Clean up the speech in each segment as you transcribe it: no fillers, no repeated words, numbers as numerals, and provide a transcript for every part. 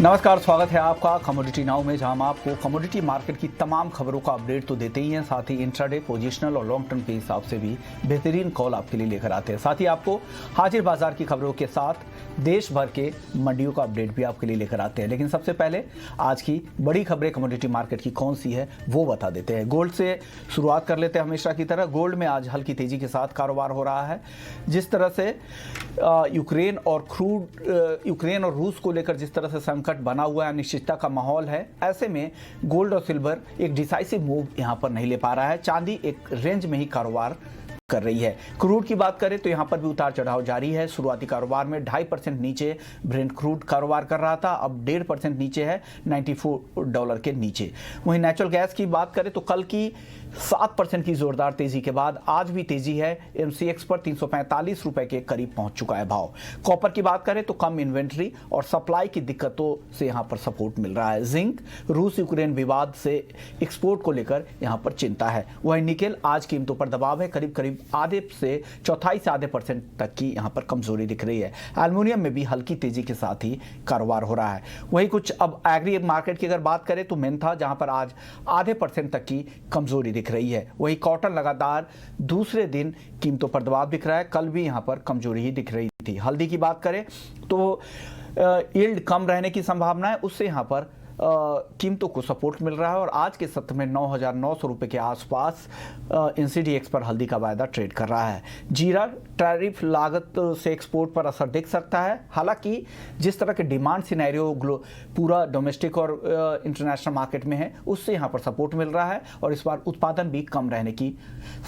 नमस्कार, स्वागत है आपका कमोडिटी नाउ में, जहां हम आपको कमोडिटी मार्केट की तमाम खबरों का अपडेट तो देते ही हैं, साथ ही इंट्राडे, पोजिशनल और लॉन्ग टर्म के हिसाब से भी बेहतरीन कॉल आपके लिए लेकर आते हैं। साथ ही आपको हाजिर बाजार की खबरों के साथ देश भर के मंडियों का अपडेट भी आपके लिए लेकर आते हैं। लेकिन सबसे पहले आज की बड़ी खबरें कमोडिटी मार्केट की कौन सी है वो बता देते हैं। गोल्ड से शुरुआत कर लेते हैं हमेशा की तरह। गोल्ड में आज हल्की तेजी के साथ कारोबार हो रहा है। जिस तरह से यूक्रेन और रूस को लेकर जिस तरह से संकट बना हुआ है, अनिश्चितता का माहौल है, ऐसे में गोल्ड और सिल्वर एक डिसाइसिव मूव यहां पर नहीं ले पा रहा है। चांदी एक रेंज में ही कारोबार कर रही है। क्रूड की बात करें तो यहां पर भी उतार चढ़ाव जारी है। शुरुआती कारोबार में 2.5% नीचे ब्रेंट क्रूड कारोबार कर रहा था, अब 1.5% नीचे है, $94 के नीचे। वहीं नेचुरल गैस की बात करें तो कल की 7% की जोरदार तेजी के बाद आज भी तेजी है। MCX पर 345 रुपए के करीब पहुंच चुका है भाव। कॉपर की बात करें तो कम इन्वेंट्री और सप्लाई की दिक्कतों से यहां पर सपोर्ट मिल रहा है। जिंक रूस यूक्रेन विवाद से एक्सपोर्ट को लेकर यहां पर चिंता है। वहीं निकेल आज कीमतों पर दबाव है, करीब आधे से चौथाई से आधे % तक की यहां पर कमजोरी दिख रही है। एल्युमिनियम में भी हल्की तेजी के साथ ही कारोबार हो रहा है। वहीं कुछ अब एग्री मार्केट की अगर बात करें तो मेंथा जहां पर आज आधे % तक की कमजोरी दिख रही है। वही कॉटन लगातार दूसरे दिन कीमतों पर दबाव दिख रहा है, कल भी यहां पर कमजोरी ही दिख रही थी। हल्दी की बात करें तो यील्ड कम रहने की संभावना है, उससे यहां पर कीमतों को सपोर्ट मिल रहा है और आज के सत्र में 9,900 रुपए के आसपास NCDX पर हल्दी का वायदा ट्रेड कर रहा है। जीरा टैरिफ लागत से एक्सपोर्ट पर असर दिख सकता है। हालांकि जिस तरह के डिमांड सिनेरियो पूरा डोमेस्टिक और इंटरनेशनल मार्केट में है, उससे यहाँ पर सपोर्ट मिल रहा है और इस बार उत्पादन भी कम रहने की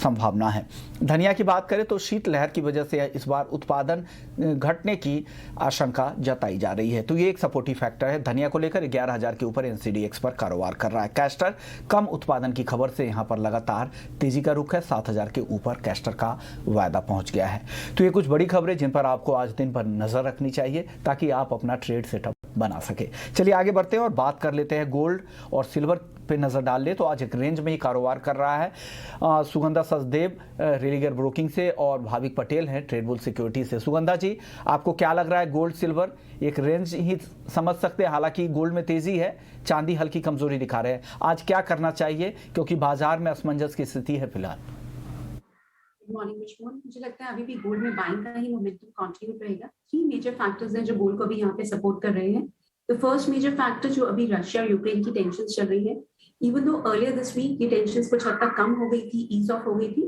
संभावना है। धनिया की बात करें तो शीतलहर की वजह से इस बार उत्पादन घटने की आशंका जताई जा रही है, तो ये एक सपोर्टिव फैक्टर है। धनिया को लेकर 11,000 के ऊपर NCDX पर कारोबार कर रहा है। कैस्टर कम उत्पादन की खबर से यहां पर लगातार तेजी का रुख है, 7,000 के ऊपर कैस्टर का वायदा पहुंच गया है। तो ये कुछ बड़ी खबरें जिन पर आपको आज दिन भर नजर रखनी चाहिए ताकि आप अपना ट्रेड सेटअप बना सके। चलिए आगे बढ़ते हैं और बात कर लेते हैं गोल्ड और सिल्वर पे नजर डाल ले तो आज एक रेंज में ही कारोबार कर रहा है। सुगंधा सचदेव रेलिगर ब्रोकिंग से और भाविक पटेल हैं ट्रेडबुल सिक्योरिटी से। सुगंधा जी, आपको क्या लग रहा है, गोल्ड सिल्वर एक रेंज ही समझ सकते हैं? हालांकि गोल्ड में तेजी है, चांदी हल्की कमजोरी दिखा रहे हैं, आज क्या करना चाहिए क्योंकि बाजार में असमंजस की स्थिति है फिलहाल? मॉर्निंग मिशमोन, मुझे लगता है अभी भी गोल्ड में बाइंग का ही मोमेंटम कंटिन्यू रहेगा। 3 मेजर फैक्टर्स हैं जो गोल्ड को भी यहाँ पे सपोर्ट कर रहे हैं। द फर्स्ट मेजर फैक्टर जो अभी रशिया और यूक्रेन की टेंशन चल रही है, even though earlier this week ये टेंशन कुछ हद तक कम हो गई थी, ईज ऑफ हो गई थी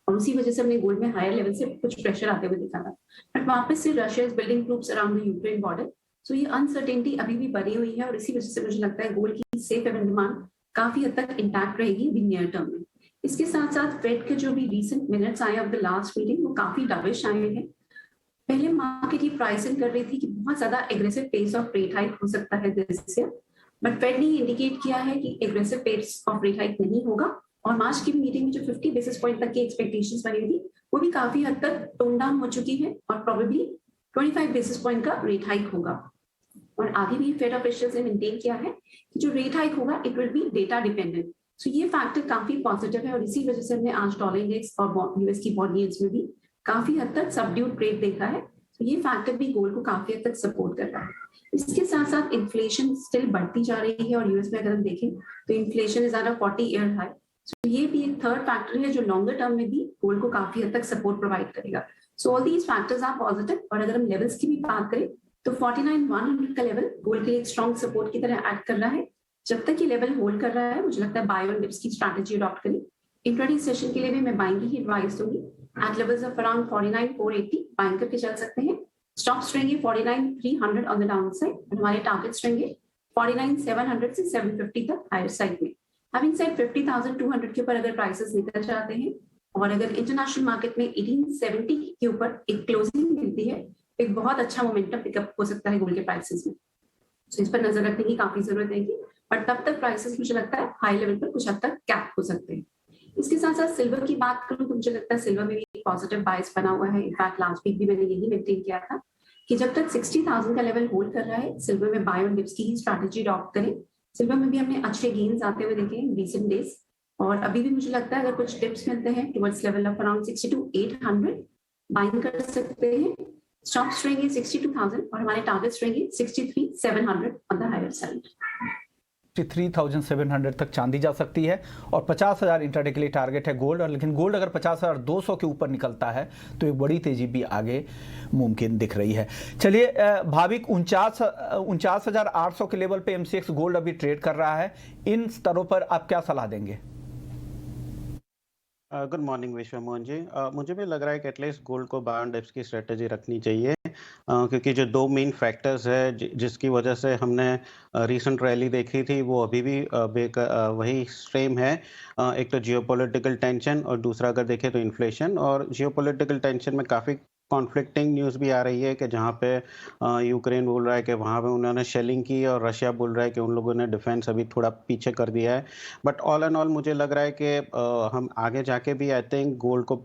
और उसी वजह से हमने गोल्ड में हायर लेवल से कुछ प्रेशर आते हुए दिखा था। बट वापस से Russia is building troops around the Ukraine border, so ये अनसर्टेनिटी अभी भी बनी हुई है और इसी वजह से मुझे लगता है गोल्ड की सेफ हेवन डिमांड काफी हद तक इंटैक्ट रहेगी अभी नियर टर्म में। इसके साथ साथ फेड के जो भी रिसेंट मिनट्स आए ऑफ द लास्ट मीटिंग वो काफी डविश आए हैं। पहले मार्केट ये प्राइसिंग कर रही थी कि बहुत ज्यादा aggressive pace of rate hike हो सकता है दिस ईयर, बट फेड ने इंडिकेट किया है कि aggressive pace of rate hike नहीं होगा और मार्च की मीटिंग में जो 50 बेसिस पॉइंट तक की एक्सपेक्टेशंस बनी थी वो भी काफी हद तक टोन डाउन हो चुकी है और प्रोबेबली 25 बेसिस पॉइंट का रेट हाइक होगा। और आगे भी फेड ऑफिशियल्स ने मेंटेन किया है कि जो रेट हाइक होगा it will be data dependent, so ये फैक्टर काफी पॉजिटिव है और इसी वजह से हमने आज डॉलर इंडेक्स और यूएस की बॉन्ड यील्ड्स में भी काफी हद तक सबड्यूड रेट देखा है, तो ये फैक्टर भी गोल्ड को काफी हद तक सपोर्ट कर रहा है। इसके साथ साथ इन्फ्लेशन स्टिल बढ़ती जा रही है और यूएस में अगर हम देखें तो inflation is at a 40-year high, so ये भी एक थर्ड फैक्टर है जो लॉन्गर टर्म में भी गोल्ड को काफी हद तक सपोर्ट प्रोवाइड करेगा। So all these factors are positive और अगर हम लेवल्स की भी बात करें तो 49,100 का लेवल गोल्ड के लिए एक स्ट्रॉन्ग सपोर्ट की तरह एक्ट कर रहा है। जब तक ये लेवल होल्ड कर रहा है मुझे लगता है बाय ऑन डिप्स की स्ट्रैटेजी अडॉप्ट करें। इंट्राडे सेशन के लिए भी मैं बाइंग की एडवाइस दूंगी। At levels of around 49,480 buying करके चल सकते हैं। स्टॉप्स रहेंगे 49,300 ऑन द डाउन साइड, हमारे टारगेट्स रहेंगे 49,700 से 750 तक हायर साइड में। हैविंग सेड 50,200 के ऊपर अगर प्राइसेस निकल जाते हैं और अगर इंटरनेशनल मार्केट में 1870 के ऊपर एक क्लोजिंग मिलती है, एक बहुत अच्छा मोमेंटम पिकअप हो सकता है गोल्ड के प्राइसेस में, तो इस पर नजर रखने की काफी जरूरत है। बट तब तक प्राइसेस मुझे लगता है हाई लेवल पर कुछ हद तक कैप हो सकते हैं। इसके साथ साथ सिल्वर की बात करूं तो मुझे लगता है सिल्वर में भी पॉजिटिव बायस बना हुआ है। इनफैक्ट लास्ट वीक भी मैंने यही मेंटेन किया था कि जब तक 60,000 का लेवल होल्ड कर रहा है सिल्वर में बाय ऑन डिप्स की ही स्ट्रैटेजी अडॉप्ट करें। सिल्वर में भी हमने अच्छे गेन्स आते हुए देखे हैं रिसेंट डेज और अभी भी मुझे लगता है अगर कुछ टिप्स मिलते हैं towards level of around 62,800 buying कर सकते हैं। स्टॉप्स रहेंगे 62,000 और हमारे टारगेट्स रहेंगे 63,700 ऑन द हायर साइड। 53,700 तक चांदी जा सकती है और 50,000 इंट्राडे के लिए टारगेट है गोल्ड। और लेकिन गोल्ड अगर 50,200 के ऊपर निकलता है तो एक बड़ी तेजी भी आगे मुमकिन दिख रही है। चलिए भाविक 49,800 के लेवल पे एमसीएक्स गोल्ड अभी ट्रेड कर रहा है, इन स्तरों पर आप क्या सलाह देंगे? गुड मॉर्निंग विश्व मोहन जी। मुझे भी लग रहा है कि एटलीस्ट गोल्ड को बाय ऑन डिप्स की स्ट्रेटेजी रखनी चाहिए, क्योंकि जो दो मेन फैक्टर्स है जिसकी वजह से हमने रीसेंट रैली देखी थी वो अभी भी वही सेम है। एक तो जियोपॉलिटिकल टेंशन और दूसरा अगर देखें तो इन्फ्लेशन। और जियोपॉलिटिकल टेंशन में काफ़ी कॉन्फ्लिक्टिंग न्यूज़ भी आ रही है कि जहाँ पे यूक्रेन बोल रहा है कि वहाँ पे उन्होंने शेलिंग की और रशिया बोल रहा है कि उन लोगों ने डिफेंस अभी थोड़ा पीछे कर दिया है। बट ऑल एंड ऑल मुझे लग रहा है कि हम आगे जाके भी आई थिंक गोल्ड को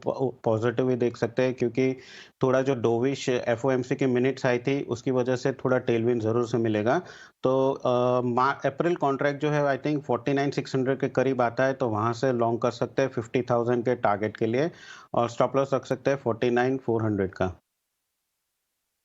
पॉजिटिव ही देख सकते हैं, क्योंकि थोड़ा जो डोविश एफओएमसी की मिनट्स आई थी उसकी वजह से थोड़ा टेलविन ज़रूर से मिलेगा। तो अप्रैल कॉन्ट्रैक्ट जो है आई थिंक 49,600 के करीब आता है, तो वहाँ से लॉन्ग कर सकते हैं 50,000 के टारगेट के लिए, और स्टॉप लॉस रख सकते हैं 49,400 का।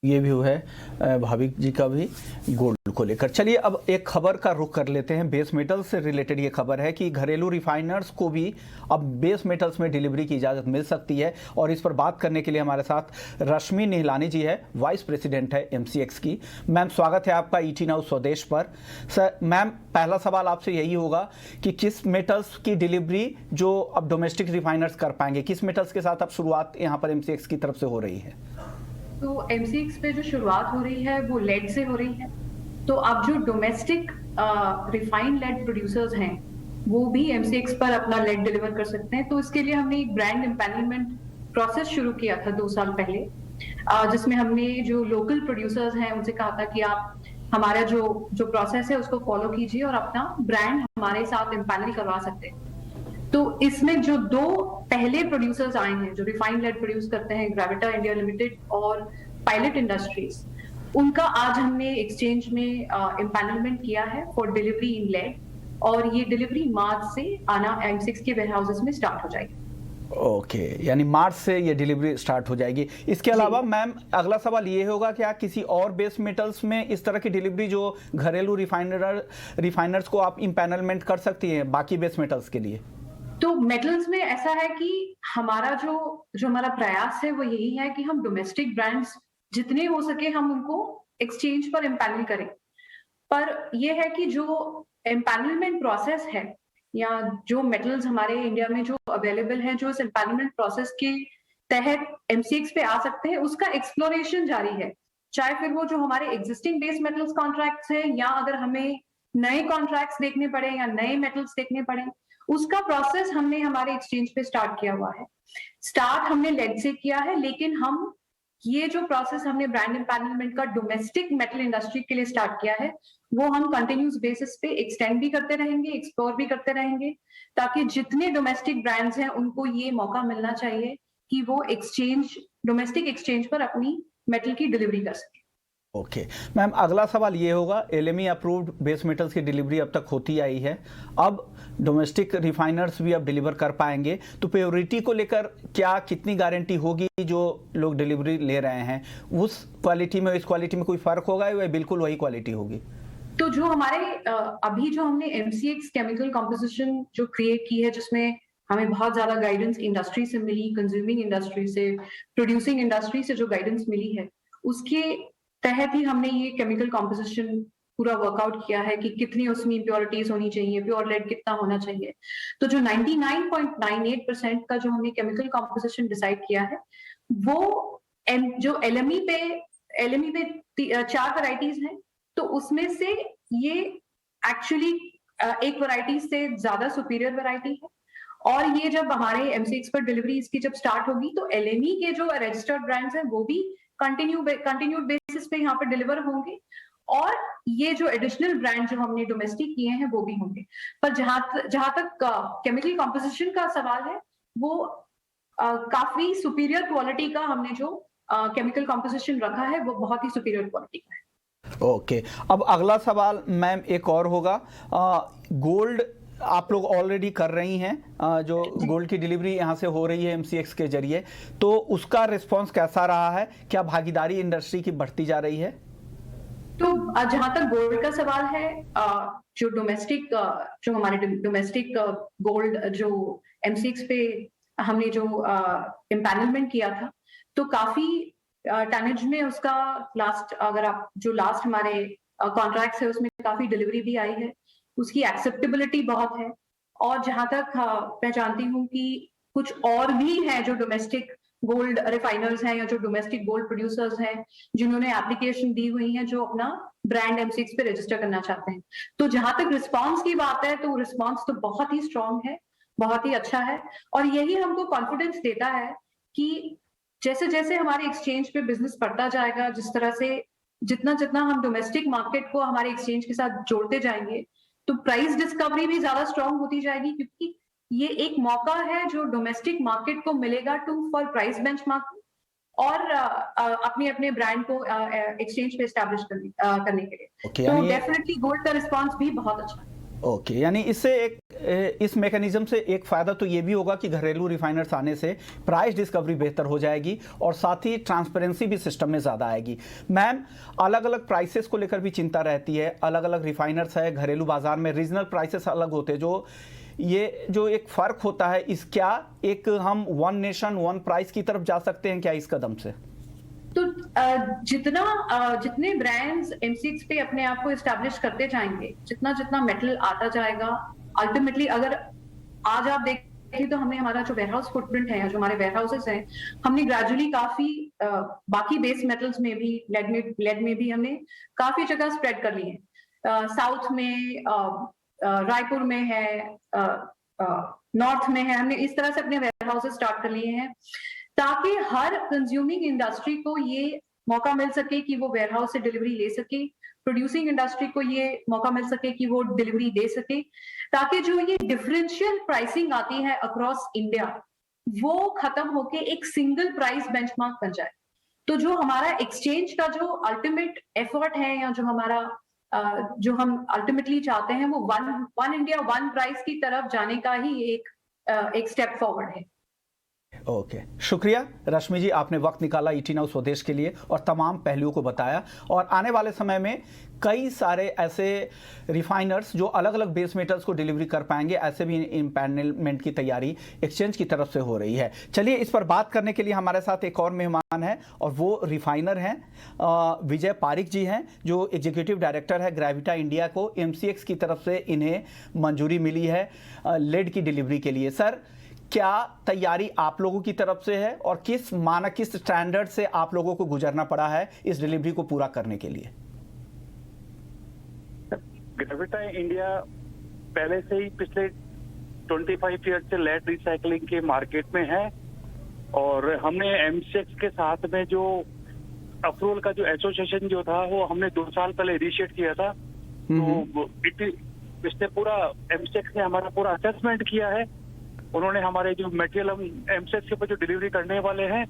ये भी है भाविक जी का भी गोल्ड को लेकर। चलिए अब एक खबर का रुख कर लेते हैं, बेस मेटल्स से रिलेटेड ये खबर है कि घरेलू रिफाइनर्स को भी अब बेस मेटल्स में डिलीवरी की इजाज़त मिल सकती है। और इस पर बात करने के लिए हमारे साथ रश्मि निहलानी जी है, वाइस प्रेसिडेंट है एमसीएक्स की। मैम स्वागत है आपका ईटी नाउ स्वदेश पर। सर मैम, पहला सवाल आपसे यही होगा कि किस मेटल्स की डिलीवरी जो अब डोमेस्टिक रिफाइनर्स कर पाएंगे, किस मेटल्स के साथ अब शुरुआत यहाँ पर एमसीएक्स की तरफ से हो रही है? तो एमसीएक्स पे जो शुरुआत हो रही है वो लेड से हो रही है। तो अब जो डोमेस्टिक रिफाइंड लेड प्रोड्यूसर्स हैं वो भी एमसीएक्स पर अपना लेड डिलीवर कर सकते हैं। तो इसके लिए हमने एक ब्रांड एम्पैनलमेंट प्रोसेस शुरू किया था 2 साल पहले, जिसमें हमने जो लोकल प्रोड्यूसर्स हैं उनसे कहा था कि आप हमारा जो प्रोसेस है उसको फॉलो कीजिए और अपना ब्रांड हमारे साथ एम्पैनल करवा सकते हैं। तो इसमें जो 2 पहले प्रोड्यूसर्स आए हैं जो रिफाइंड लेड प्रोड्यूस करते हैं, ग्रेविटा इंडिया लिमिटेड और पायलट इंडस्ट्रीज, उनका आज हमने एक्सचेंज में एम्पैनलमेंट किया है फॉर डिलीवरी इन लेड, और ये डिलीवरी मार्च से आना एमसीएक्स के वेयरहाउसेस में स्टार्ट हो जाएगी। ओके, यानी मार्च से ये डिलीवरी स्टार्ट हो जाएगी। इसके अलावा मैम अगला सवाल ये होगा कि आप किसी और बेस मेटल्स में इस तरह की डिलीवरी जो घरेलू रिफाइनर्स को आप इम्पैनलमेंट कर सकती हैं बाकी बेस मेटल्स के लिए? तो मेटल्स में ऐसा है कि हमारा जो हमारा प्रयास है वो यही है कि हम डोमेस्टिक ब्रांड्स जितने हो सके हम उनको एक्सचेंज पर एम्पैनल करें। पर यह है कि जो एम्पैनलमेंट प्रोसेस है या जो मेटल्स हमारे इंडिया में जो अवेलेबल है जो इस एम्पैनलमेंट प्रोसेस के तहत एमसीएक्स पे आ सकते हैं, उसका एक्सप्लोरेशन जारी है। चाहे फिर वो जो हमारे एग्जिस्टिंग बेस मेटल्स कॉन्ट्रैक्ट्स हैं या अगर हमें नए कॉन्ट्रैक्ट्स देखने पड़े या नए मेटल्स देखने पड़े, उसका प्रोसेस हमने हमारे एक्सचेंज पे स्टार्ट किया हुआ है। स्टार्ट हमने लेड से किया है, लेकिन हम ये जो प्रोसेस हमने ब्रांड एम्पैनलमेंट का डोमेस्टिक मेटल इंडस्ट्री के लिए स्टार्ट किया है वो हम कंटिन्यूस बेसिस पे एक्सटेंड भी करते रहेंगे, एक्सप्लोर भी करते रहेंगे, ताकि जितने डोमेस्टिक ब्रांड्स हैं उनको ये मौका मिलना चाहिए कि वो डोमेस्टिक एक्सचेंज पर अपनी मेटल की डिलीवरी कर सके। ओके मैम, अगला सवाल ये होगा, एलएमई अप्रूव्ड बेस मेटल्स की डिलीवरी अब तक होती आई है, अब डोमेस्टिक रिफाइनर्स भी अब डिलीवर कर पाएंगे, तो प्योरिटी को लेकर क्या कितनी गारंटी होगी जो लोग डिलीवरी ले रहे हैं, उस क्वालिटी में इस क्वालिटी में कोई फर्क होगा या बिल्कुल वही क्वालिटी होगी? तो जो हमारे अभी जो हमने एमसीएक्स केमिकल कॉम्पोजिशन जो क्रिएट की है, जिसमें हमें बहुत ज्यादा गाइडेंस इंडस्ट्री से मिली, कंज्यूमिंग इंडस्ट्री से, प्रोड्यूसिंग इंडस्ट्री से जो गाइडेंस मिली है, उसके तहत ही हमने ये केमिकल कॉम्पोजिशन पूरा वर्कआउट किया है कि कितनी उसमें इम्प्योरिटीज होनी चाहिए, प्योर लेड कितना होना चाहिए। तो जो 99.98% का जो हमने केमिकल कॉम्पोजिशन डिसाइड किया है वो जो एलएमई पे 4 वैरायटीज हैं, तो उसमें से ये एक्चुअली एक वैरायटी से ज्यादा सुपीरियर वैरायटी है। और ये जब हमारे एमसीएक्स पर डिलीवरी इसकी जब स्टार्ट होगी तो एलएमई के जो रजिस्टर्ड ब्रांड्स हैं वो भी कंटिन्यूड बेसिस पे यहाँ पर डिलीवर होंगे, और ये जो एडिशनल ब्रांड जो हमने डोमेस्टिक किए हैं वो भी होंगे। पर जहां तक केमिकल कॉम्पोजिशन का सवाल है, वो काफी सुपीरियर क्वालिटी का हमने जो केमिकल कॉम्पोजिशन रखा है वो बहुत ही सुपीरियर क्वालिटी का है। ओके अब अगला सवाल मैम एक और होगा, गोल्ड आप लोग ऑलरेडी कर रही हैं, जो गोल्ड की डिलीवरी यहाँ से हो रही है एमसीएक्स के जरिए, तो उसका रिस्पांस कैसा रहा है? क्या भागीदारी इंडस्ट्री की बढ़ती जा रही है? तो जहां तक गोल्ड का सवाल है, जो डोमेस्टिक जो हमारे डोमेस्टिक गोल्ड जो एमसीएक्स पे हमने जो एम्पैनलमेंट किया था, तो काफी टनेज में उसका लास्ट, अगर आप जो लास्ट हमारे कॉन्ट्रैक्ट्स है उसमें काफी डिलीवरी भी आई है, उसकी एक्सेप्टेबिलिटी बहुत है। और जहां तक मैं जानती हूँ कि कुछ और भी हैं जो डोमेस्टिक गोल्ड रिफाइनर्स हैं या जो डोमेस्टिक गोल्ड प्रोड्यूसर्स हैं जिन्होंने एप्लीकेशन दी हुई है, जो अपना ब्रांड एमसीएक्स पे रजिस्टर करना चाहते हैं। तो जहां तक रिस्पांस की बात है, तो रिस्पांस तो बहुत ही स्ट्रांग है, बहुत ही अच्छा है। और यही हमको कॉन्फिडेंस देता है कि जैसे जैसे हमारे एक्सचेंज पे बिजनेस बढ़ता जाएगा, जिस तरह से जितना जितना हम डोमेस्टिक मार्केट को हमारे एक्सचेंज के साथ जोड़ते जाएंगे, तो प्राइस डिस्कवरी भी ज्यादा स्ट्रांग होती जाएगी, क्योंकि ये एक मौका है जो डोमेस्टिक मार्केट को मिलेगा टू फॉर प्राइस बेंचमार्किंग और अपने अपने ब्रांड को एक्सचेंज पे एस्टैब्लिश करने के लिए। तो डेफिनेटली गोल्ड का रिस्पांस भी बहुत अच्छा है। ओके, यानी इससे इस मैकेनिज्म से एक फायदा तो ये भी होगा कि घरेलू रिफाइनर्स आने से प्राइस डिस्कवरी बेहतर हो जाएगी और साथ ही ट्रांसपेरेंसी भी सिस्टम में ज़्यादा आएगी। मैम, अलग अलग प्राइसेस को लेकर भी चिंता रहती है, अलग अलग रिफाइनर्स है, घरेलू बाजार में रीजनल प्राइसेस अलग होते हैं, जो एक फ़र्क होता है, इस क्या एक हम वन नेशन वन प्राइस की तरफ जा सकते हैं क्या इस कदम से? तो जितने ब्रांड्स एमसीएक्स पे अपने आप को एस्टैब्लिश करते जाएंगे, जितना जितना मेटल आता जाएगा, अल्टीमेटली अगर आज आप देखें तो हमने हमारा जो वेयरहाउस फुटप्रिंट है, जो हमारे वेयरहाउसेस हैं, हमने ग्रेजुअली काफी बाकी बेस मेटल्स में भी, लेड में भी हमने काफी जगह स्प्रेड कर ली है। साउथ में, रायपुर में है, नॉर्थ में है, हमने इस तरह से अपने वेयरहाउसेस स्टार्ट कर लिए हैं ताकि हर कंज्यूमिंग इंडस्ट्री को ये मौका मिल सके कि वो वेयरहाउस से डिलीवरी ले सके, प्रोड्यूसिंग इंडस्ट्री को ये मौका मिल सके कि वो डिलीवरी दे सके, ताकि जो ये डिफरेंशियल प्राइसिंग आती है अक्रॉस इंडिया वो खत्म होके एक सिंगल प्राइस बेंचमार्क बन जाए। तो जो हमारा एक्सचेंज का जो अल्टीमेट एफर्ट है, या जो हमारा जो हम अल्टीमेटली चाहते हैं, वो वन इंडिया वन प्राइस की तरफ जाने का ही एक स्टेप फॉरवर्ड है। ओके, शुक्रिया रश्मि जी, आपने वक्त निकाला ईटी नाउ स्वदेश के लिए और तमाम पहलुओं को बताया। और आने वाले समय में कई सारे ऐसे रिफाइनर्स जो अलग अलग बेस मेटल्स को डिलीवरी कर पाएंगे, ऐसे भी इम्पैनलमेंट की तैयारी एक्सचेंज की तरफ से हो रही है। चलिए, इस पर बात करने के लिए हमारे साथ एक और मेहमान है और वो रिफाइनर हैं, विजय पारिक जी हैं, जो एग्जीक्यूटिव डायरेक्टर है ग्रेविटा इंडिया को। एमसीएक्स की तरफ से इन्हें मंजूरी मिली है लेड की डिलीवरी के लिए। सर, क्या तैयारी आप लोगों की तरफ से है और किस मानक, किस स्टैंडर्ड से आप लोगों को गुजरना पड़ा है इस डिलीवरी को पूरा करने के लिए? ग्रेविटा इंडिया पहले से ही पिछले 25 ईयर से लेड रिसाइकलिंग के मार्केट में है और हमने एमसीएक्स के साथ में जो अप्रूवल का जो एसोसिएशन जो था वो हमने 2 साल पहले इनिशिएट किया था। तो इसने पूरा एमसीएक्स ने हमारा पूरा असेसमेंट किया है। उन्होंने हमारे जो मटेरियल हम एमसीएक्स के ऊपर जो डिलीवरी करने वाले हैं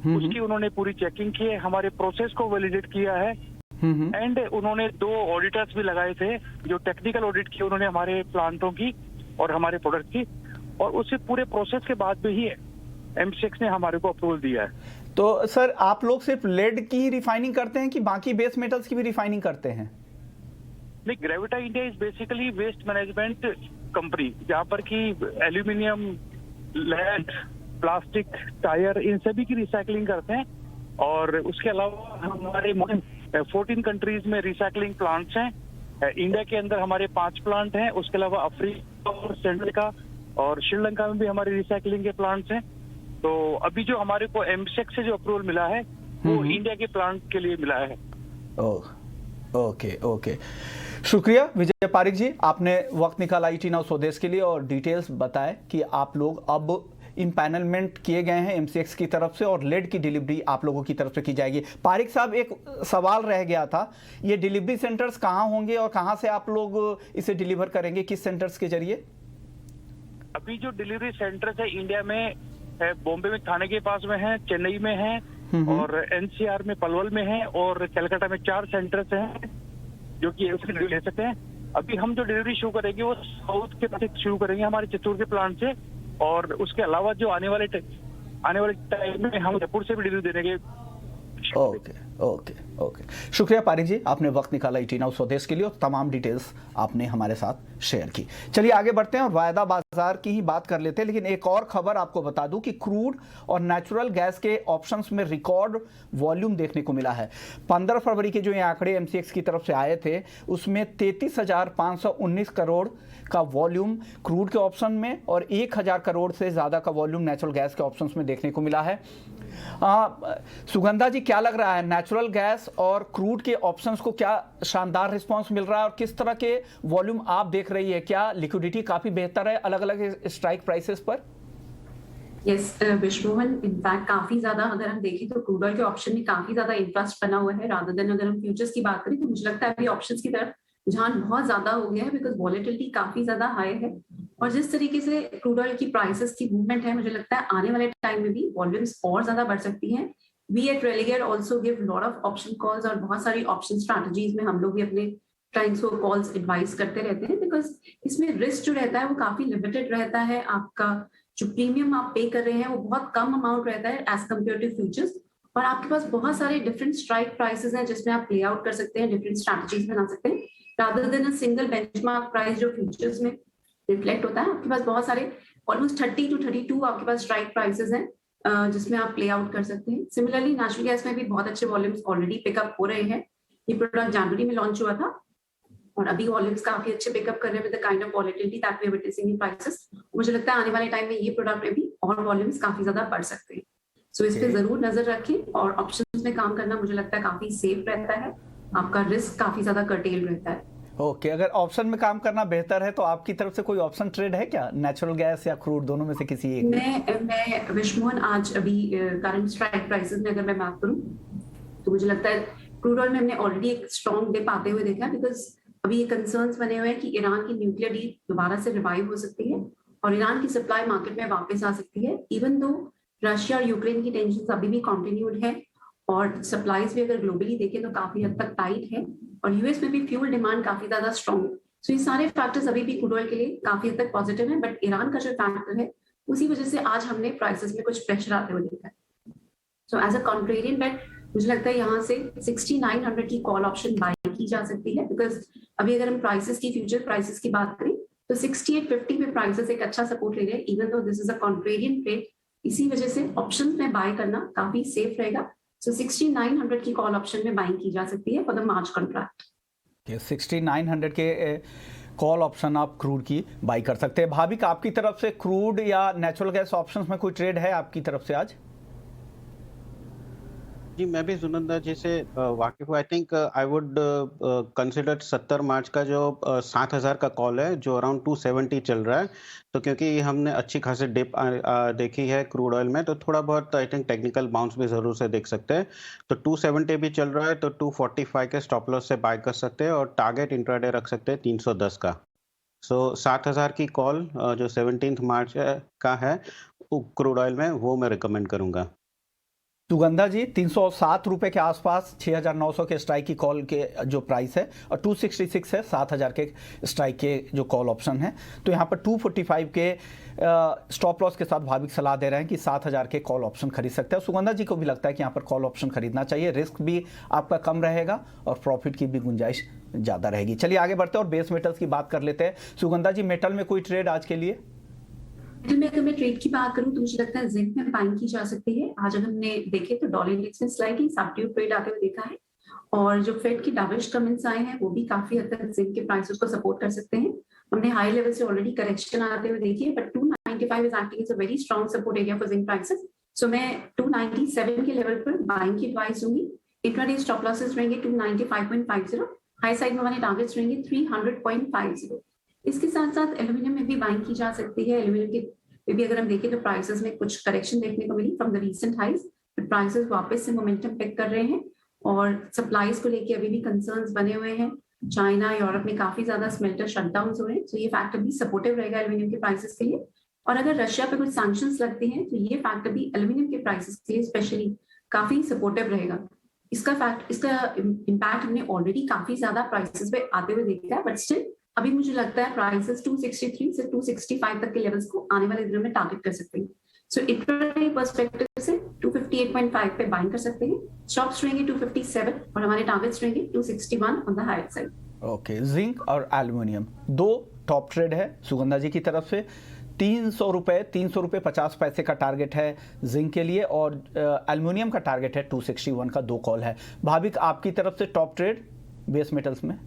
उसकी उन्होंने पूरी चेकिंग की है, हमारे प्रोसेस को वैलिडेट किया है एंड उन्होंने 2 ऑडिटर्स भी लगाए थे जो टेक्निकल ऑडिट की उन्होंने हमारे प्लांटों की और हमारे प्रोडक्ट की, और उसी पूरे प्रोसेस के बाद भी ही एमसीएक्स ने हमारे को अप्रूवल दिया है। तो सर, आप लोग सिर्फ लेड की ही रिफाइनिंग करते हैं कि बाकी बेस मेटल्स की भी रिफाइनिंग करते हैं? नहीं, Gravita India is basically waste management company, जहाँ पर की एल्यूमिनियम, लेड, प्लास्टिक, टायर, इन सभी की रिसाइकलिंग करते हैं। और उसके अलावा हमारे 14 कंट्रीज में रिसाइकलिंग प्लांट्स हैं। इंडिया के अंदर हमारे 5 प्लांट हैं, उसके अलावा अफ्रीका और श्रीलंका और श्रीलंका में भी हमारे रिसाइकलिंग के प्लांट्स हैं। तो अभी जो हमारे को एमसीएक्स से जो अप्रूवल मिला है वो इंडिया के प्लांट के लिए मिला है। ओके, शुक्रिया विजय पारिक जी, आपने वक्त निकाला ईटी नाउ स्वदेश के लिए और डिटेल्स बताए कि आप लोग अब इम्पैनलमेंट किए गए हैं एमसीएक्स की तरफ से और लेड की डिलीवरी आप लोगों की तरफ से की जाएगी। पारिक साहब, एक सवाल रह गया था, ये डिलीवरी सेंटर्स कहाँ होंगे और कहाँ से आप लोग इसे डिलीवर करेंगे, किस सेंटर्स के जरिए? अभी जो डिलीवरी सेंटर्स है इंडिया में है, बॉम्बे में थाने के पास में है, चेन्नई में है और एनसीआर में पलवल में है और कलकत्ता में 4 सेंटर्स हैं जो कि ले सकते हैं। अभी हम जो डिलीवरी शुरू करेंगे वो साउथ के पास शुरू करेंगे हमारे चित्तौड़ के प्लांट से, और उसके अलावा जो आने वाले टाइम में हम जयपुर से भी डिलीवरी देने के। ओके। शुक्रिया पारिक जी, आपने वक्त निकाला ईटी नाउ स्वदेश के लिए और तमाम डिटेल्स आपने हमारे साथ शेयर की। चलिए आगे बढ़ते हैं और वायदा बाजार की ही बात कर लेते हैं, लेकिन एक और खबर आपको बता दूं कि क्रूड और नेचुरल गैस के ऑप्शंस में रिकॉर्ड वॉल्यूम देखने को मिला है। 15 फरवरी के जो ये आंकड़े एमसीएक्स की तरफ से आए थे उसमें 33,519 करोड़ का वॉल्यूम क्रूड के ऑप्शन में और 1,000 करोड़ से ज्यादा का वॉल्यूम नेचुरल गैस के ऑप्शंस में देखने को मिला है। सुगंधा जी, क्या लग रहा है नेचुरल गैस और क्रूड के ऑप्शंस को क्या शानदार रिस्पांस मिल रहा है और किस तरह के वॉल्यूम आप देख रही है? क्या लिक्विडिटी काफी बेहतर है अलग अलग स्ट्राइक प्राइसेस पर? यस विश्वमोहन, इनफैक्ट काफी ज्यादा अगर हम देखें तो क्रूड ऑयल के ऑप्शन में काफी ज्यादा इंटरेस्ट बना हुआ है रादर देन अगर हम फ्यूचर्स की बात करें तो मुझे लगता है अभी ऑप्शंस की तरफ रुझान बहुत ज्यादा हो गया है बिकॉज वॉलेटिलिटी काफी ज्यादा हाई है और जिस तरीके से क्रूड ऑयल की प्राइसेस की मूवमेंट है मुझे लगता है आने वाले टाइम में भी वॉल्यूम्स और ज्यादा बढ़ सकती हैं। We at Religare also give lot of option calls और बहुत सारी ऑप्शन स्ट्रैटेजीज में हम लोग भी अपने क्लाइंट्स को कॉल्स एडवाइस करते रहते हैं बिकॉज इसमें रिस्क जो रहता है वो काफी लिमिटेड रहता है। आपका जो प्रीमियम आप पे कर रहे हैं वो बहुत कम अमाउंट रहता है एज कम्पेयर टू फ्यूचर्स और आपके पास बहुत सारे डिफरेंट स्ट्राइक प्राइसेस हैं जिसमें आप प्ले आउट कर सकते हैं, डिफरेंट स्ट्रैटेजीज बना सकते हैं rather than a single benchmark price जो फ्यूचर्स में रिफ्लेक्ट होता है। आपके पास बहुत सारे ऑलमोस्ट 30 to 32 आपके पास स्ट्राइक प्राइसेस हैं जिसमें आप प्ले आउट कर सकते हैं। सिमिलरली नेचुरल गैस में भी बहुत अच्छे वॉल्यूम्स ऑलरेडी पिकअप हो रहे हैं। ये प्रोडक्ट जनवरी में लॉन्च हुआ था और अभी वॉल्यूम्स काफी अच्छे पिकअप कर रहे हैं with the kind of volatility that we are witnessing in prices. मुझे लगता है आने वाले टाइम में ये प्रोडक्ट में भी और वॉल्यूम्स काफी ज्यादा बढ़ सकते हैं। सो इस पे जरूर नजर रखें और ऑप्शंस में काम करना मुझे लगता है काफी सेफ रहता है, आपका रिस्क काफी ज्यादा कर्टेल रहता है। ओके, अगर ऑप्शन में काम करना बेहतर है तो आपकी तरफ से कोई ऑप्शन ट्रेड है क्या, नेचुरल गैस या क्रूड, दोनों में से किसी एक? मैं विश्वमोहन आज अभी करंट स्ट्राइक प्राइसेस में अगर मैं बात करूं तो मुझे लगता है क्रूड ऑयल में हमने ऑलरेडी एक स्ट्रॉन्ग डिप आते हुए देखा बिकॉज अभी ये कंसर्न्स बने हुए हैं कि ईरान की न्यूक्लियर डील दोबारा से रिवाइव हो सकती है और ईरान की सप्लाई मार्केट में वापस आ सकती है। इवन दो रशिया और यूक्रेन की टेंशन अभी भी कॉन्टिन्यूड है और सप्लाईज भी अगर ग्लोबली देखें तो काफी हद तक टाइट है और यूएस में भी फ्यूल डिमांड काफी ज्यादा स्ट्रॉन्ग है। सो ये सारे फैक्टर्स अभी भी क्रूड ऑयल के लिए काफी हद तक पॉजिटिव है बट ईरान का जो फैक्टर है उसी वजह से आज हमने प्राइसेस में कुछ प्रेशर आते हुए देखा है। सो एज अ कॉन्ट्रेरियन बेट मुझे लगता है यहाँ से 6900 की कॉल ऑप्शन बाय की जा सकती है बिकॉज अभी अगर हम प्राइसेस की फ्यूचर प्राइसेस की बात करें तो 6850 पे प्राइसेस एक अच्छा सपोर्ट ले रहे हैं even though this is a contrarian trade. इसी वजह से ऑप्शन में बाय करना काफी सेफ रहेगा। सो 6900 की कॉल ऑप्शन में बाइंग की जा सकती है फॉर द मार्च कॉन्ट्रैक्ट। 6900 के कॉल ऑप्शन आप क्रूड की बाई कर सकते हैं। भाविक, आपकी तरफ से क्रूड या नेचुरल गैस ऑप्शंस में कोई ट्रेड है आपकी तरफ से आज? जी, मैं भी सुनंदा जी से वाकिफ हूँ। I think I would consider 70 मार्च का जो 7000 का कॉल है जो अराउंड 270 चल रहा है, तो क्योंकि हमने अच्छी खासी डिप देखी है क्रूड ऑयल में तो थोड़ा बहुत आई थिंक टेक्निकल बाउंस भी जरूर से देख सकते हैं। तो 270 भी चल रहा है तो 245 के स्टॉप लॉस से बाय कर सकते हैं और टारगेट इंट्राडे रख सकते हैं 310 का। सो 7000 की कॉल जो 17 मार्च का है क्रूड ऑयल में वो मैं रिकमेंड करूंगा। सुगंधा जी, 307 रुपए के आसपास 6900 के स्ट्राइक की कॉल के जो प्राइस है और 266 है 7000 के स्ट्राइक के जो कॉल ऑप्शन है, तो यहाँ पर 245 के स्टॉप लॉस के साथ भाविक सलाह दे रहे हैं कि 7000 के कॉल ऑप्शन खरीद सकते हैं। सुगंधा जी को भी लगता है कि यहाँ पर कॉल ऑप्शन खरीदना चाहिए, रिस्क भी आपका कम रहेगा और प्रॉफिट की भी गुंजाइश ज़्यादा रहेगी। चलिए आगे बढ़ते हैं और बेस मेटल्स की बात कर लेते हैं। सुगंधा जी, मेटल में कोई ट्रेड आज के लिए? मेटल में अगर मैं ट्रेड की बात करूं तो मुझे लगता है जिंक में बाइंग की जा सकती है। आज अगर हमने देखे तो डॉलर इंडेक्स में स्लाइडली सबड्यूड ट्रेड आते हुए देखा है और जो फेड की डाविश कमेंट्स आए हैं वो भी काफी हद तक जिंक के प्राइसेस को सपोर्ट कर सकते हैं। हमने हाई लेवल से ऑलरेडी करेक्शन आते हुए देखी है but 295 is acting as a very strong support area for zinc prices. So मैं 297 के लेवल पर बाइंग की एडवाइस दूंगी। इंट्राडे स्टॉप लॉसेस रहेंगे 295.50, हाई साइड में हमारे टारगेट्स रहेंगे 300.50। इसके साथ साथ एल्यूमिनियम में भी बाइंग की जा सकती है। एल्यूमिनियम के भी अगर हम देखें तो प्राइसेस में कुछ करेक्शन देखने को मिली from the recent highs, but prices वापस से मोमेंटम पिक कर रहे हैं और सप्लाईज को लेके अभी भी कंसर्न्स बने हुए हैं। चाइना, यूरोप में काफी ज्यादा स्मेल्टर शटडाउन्स हो रहे हैं, तो ये फैक्टर भी सपोर्टिव रहेगा एल्यूमिनियम के प्राइसेस के लिए। और अगर रशिया पे कुछ सैंक्शंस लगते हैं तो ये फैक्टर भी एल्यूमिनियम के प्राइसेस के लिए स्पेशली काफी सपोर्टिव रहेगा। इसका इम्पैक्ट हमने ऑलरेडी काफी ज्यादा प्राइसेस पे आते हुए देखा है बट स्टिल अभी मुझे लगता है प्राइसेस 263 से 265 तक के लेवल्स को आने वाले दिनों में टारगेट कर सकते हैं। सो इंट्राडे पर्सपेक्टिव से 258.5 पे बाइंग कर सकते हैं। स्टॉप्स रहेंगे 257 और हमारे टारगेट्स रहेंगे 261 on the higher side. Okay, zinc और एल्युमिनियम दो टॉप ट्रेड है सुगंधा जी की तरफ से। 300 रुपये 50 पैसे का टारगेट है जिंक के लिए और एल्युमिनियम का टारगेट है 261 का। दो कॉल है। भाविक, आपकी तरफ से टॉप ट्रेड बेस मेटल्स में?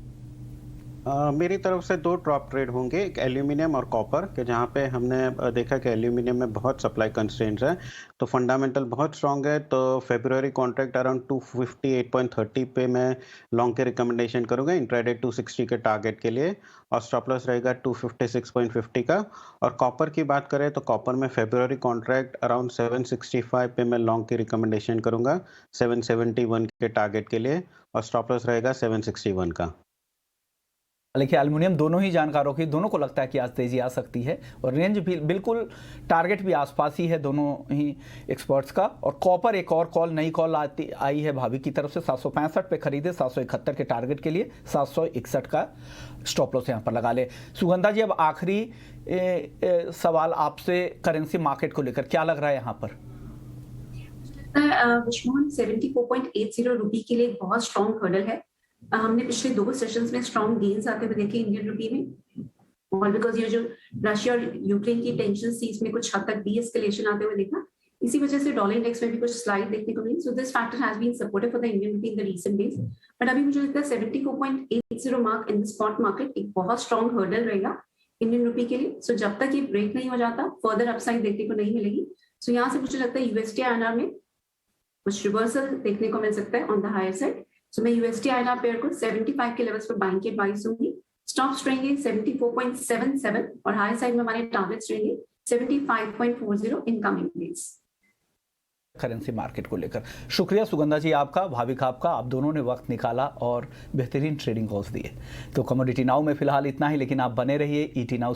मेरी तरफ से दो ड्रॉप ट्रेड होंगे, एक एल्यूमिनियम और कॉपर के, जहाँ पे हमने देखा कि एल्यूमिनियम में बहुत सप्लाई कंस्ट्रेंट्स है, तो फंडामेंटल बहुत स्ट्रांग है। तो फेब्रुअरी कॉन्ट्रैक्ट अराउंड 258.30 पे मैं लॉन्ग के रिकमेंडेशन करूंगा इंट्राडे 260 के टारगेट के लिए, और स्टॉप लॉस रहेगा 256.50 का। और कॉपर की बात करें तो कॉपर में फेब्रुअरी कॉन्ट्रैक्ट अराउंड 765 पे मैं लॉन्ग की रिकमेंडेशन करूंगा 771 के टारगेट के लिए, और स्टॉप लॉस रहेगा 761 का। हालांकि एल्युमिनियम दोनों ही जानकारों की, दोनों को लगता है कि आज तेजी आ सकती है और रेंज भी बिल्कुल, टारगेट भी आसपास ही है दोनों ही एक्सपर्ट्स का। और कॉपर एक और कॉल, नई कॉल आई है भाभी की तरफ से, 765 पे खरीदे 771 के टारगेट के लिए, 761 का स्टॉप लॉस यहाँ पर लगा ले। सुगंधा जी, अब आखिरी सवाल आपसे करेंसी मार्केट को लेकर, क्या लग रहा है यहाँ पर? विश्वमोहन 74.80 रुपी के लिए एक बहुत स्ट्रॉन्ग हर्डल है। हमने पिछले दो सेशंस में स्ट्रॉन्ग गेन्स आते हुए देखे इंडियन रुपी में, और बिकॉज ये जो रशिया और यूक्रेन की टेंशन थी, इसमें कुछ हद तक डी एस्केलेशन आते हुए देखा, इसी वजह से डॉलर इंडेक्स में भी कुछ स्लाइड देखने को मिली। So this factor has been supportive for the Indian rupee in the recent days. But अभी मुझे लगता है 74.80 mark in the spot market एक बहुत स्ट्रॉन्ग हर्डल रहेगा इंडियन रुपी के लिए। सो जब तक ये ब्रेक नहीं हो जाता, फर्दर अपसाइड देखने को नहीं मिलेगी। सो यहाँ से मुझे लगता है यूएसडी आईएनआर में कुछ रिवर्सल देखने को मिल सकता है ऑन द हायर साइड। सो मैं यूएसडी आईएनआर पेयर को 75 के लेवल्स पर बाइंग की एडवाइस दूंगी। स्टॉप्स रहेंगे 74.77 और हाई साइड में हमारे टारगेट्स रहेंगे 75.40 in coming days. Currency market को लेकर शुक्रिया सुगंधा जी आपका, भाविक आपका, आप दोनों ने वक्त निकाला और बेहतरीन ट्रेडिंग कॉल्स दिए। तो कमोडिटी नाउ में फिलहाल इतना ही, लेकिन आप बने रहिए ईटी नाउ।